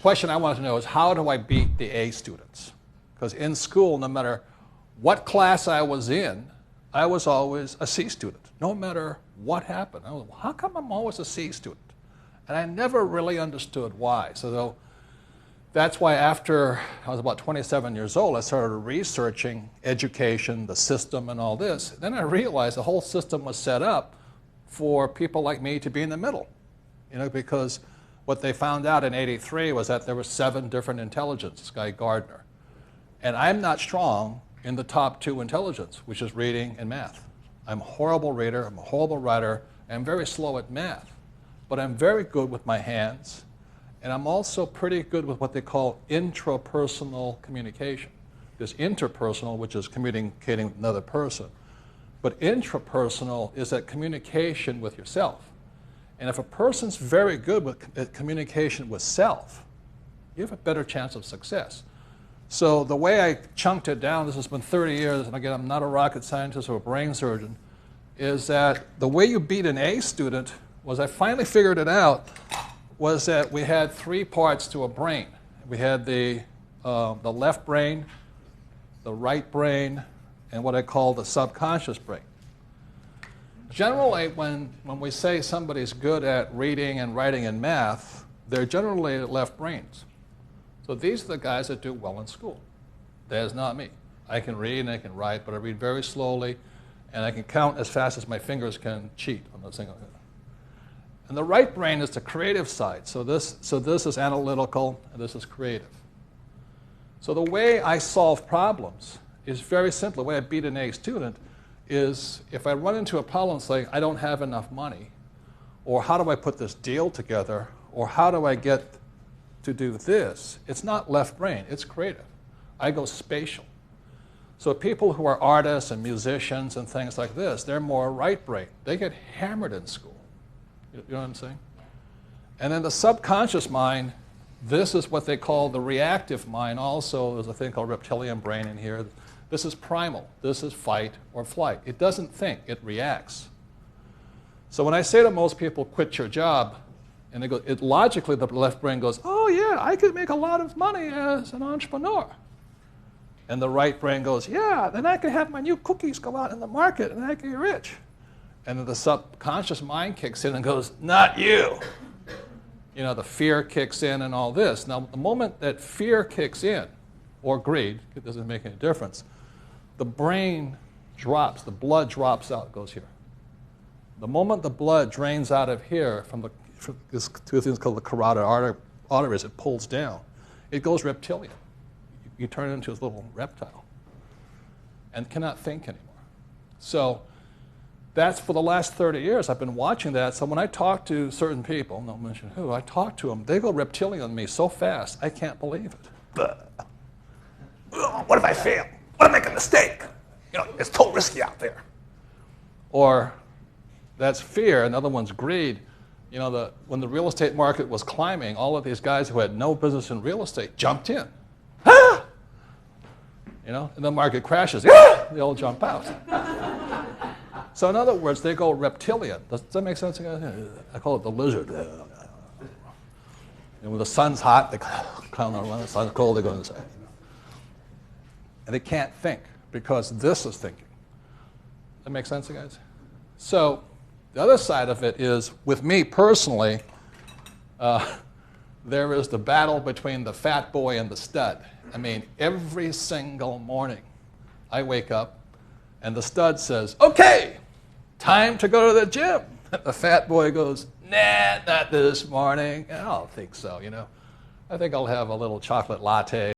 question I wanted to know is, how do I beat the A students? Because in school, no matter what class I was in, I was always a C student, no matter what happened. I was, how come I'm always a C student? And I never really understood why. So that's why after I was about 27 years old, I started researching education, the system, and all this. Then I realized the whole system was set up for people like me to be in the middle, because what they found out in '83 was that there were 7 different intelligences, Guy Gardner. And I'm not strong in the top 2 intelligence, which is reading and math. I'm a horrible reader, I'm a horrible writer, and I'm very slow at math. But I'm very good with my hands, and I'm also pretty good with what they call intrapersonal communication. There's interpersonal, which is communicating with another person. But intrapersonal is that communication with yourself. And if a person's very good at communication with self, you have a better chance of success. So the way I chunked it down, this has been 30 years, and again, I'm not a rocket scientist or a brain surgeon, is that the way you beat an A student was, I finally figured it out, was that we had 3 parts to a brain. We had the left brain, the right brain, and what I call the subconscious brain. Generally, when we say somebody's good at reading and writing and math, they're generally left brains. So these are the guys that do well in school. That is not me. I can read and I can write, but I read very slowly, and I can count as fast as my fingers can cheat on the single. And the right brain is the creative side. So this is analytical, and this is creative. So the way I solve problems is very simple. The way I beat an A student is, if I run into a problem saying, I don't have enough money, or how do I put this deal together, or how do I get to do this, it's not left brain, it's creative. I go spatial. So people who are artists and musicians and things like this, they're more right brain. They get hammered in school. You know what I'm saying? And then the subconscious mind, this is what they call the reactive mind also. There's a thing called reptilian brain in here. This is primal. This is fight or flight. It doesn't think, it reacts. So when I say to most people, quit your job, and they go, logically the left brain goes, oh yeah, I could make a lot of money as an entrepreneur. And the right brain goes, yeah, then I could have my new cookies go out in the market and I could get rich. And then the subconscious mind kicks in and goes, not you. The fear kicks in and all this. Now, the moment that fear kicks in, or greed, it doesn't make any difference, the brain drops, the blood drops out, goes here. The moment the blood drains out of here from these 2 things called the carotid arteries, it pulls down. It goes reptilian. You turn it into a little reptile and cannot think anymore. So that's, for the last 30 years, I've been watching that. So when I talk to certain people, don't mention who, I talk to them, they go reptilian on me so fast, I can't believe it. What if I fail? What if I make a mistake? It's too risky out there. Or that's fear. Another one's greed. When the real estate market was climbing, all of these guys who had no business in real estate jumped in. Ah! And the market crashes. Ah! They all jump out. So in other words, they go reptilian. Does that make sense? I call it the lizard. When the sun's hot, they climb around. When the sun's cold, they go inside. And they can't think because this is thinking. Does that make sense, guys? So the other side of it is, with me personally, there is the battle between the fat boy and the stud. I mean, every single morning I wake up and the stud says, okay, time to go to the gym. The fat boy goes, nah, not this morning. I don't think so, I think I'll have a little chocolate latte